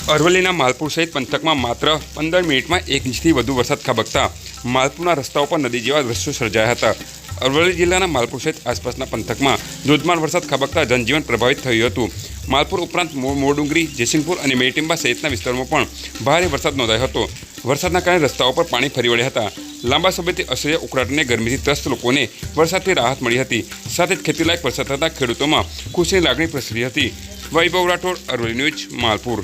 અરવલ્લીના માલપુર સહિત પંથકમાં માત્ર 15 મિનિટમાં 1 ઇંચથી વધુ વરસાદ ખાબકતા માલપુરના રસ્તાઓ પર નદી જેવા દ્રશ્યો સર્જાયા હતા। અરવલ્લી જિલ્લાના માલપુર સહિત આસપાસના પંથકમાં ધોધમાર વરસાદ ખાબકતા જનજીવન પ્રભાવિત થયું હતું। માલપુર ઉપરાંત મોરડુંગરી, જયસિંહપુર અને મેટીંબા સહિતના વિસ્તારોમાં પણ ભારે વરસાદ નોંધાયો હતો। વરસાદના કારણે રસ્તાઓ પર પાણી ફરી વળ્યા હતા। લાંબા સમયથી અસહ્ય ઉકળાટ અને ગરમીથી ત્રસ્ત લોકોને વરસાદથી રાહત મળી હતી। સાથે જ ખેતીલાયક વરસાદ થતાં ખેડૂતોમાં ખુશીની લાગણી પ્રસરી હતી। વૈભવ રાઠોડ, અરવલ્લી ન્યૂઝ, માલપુર।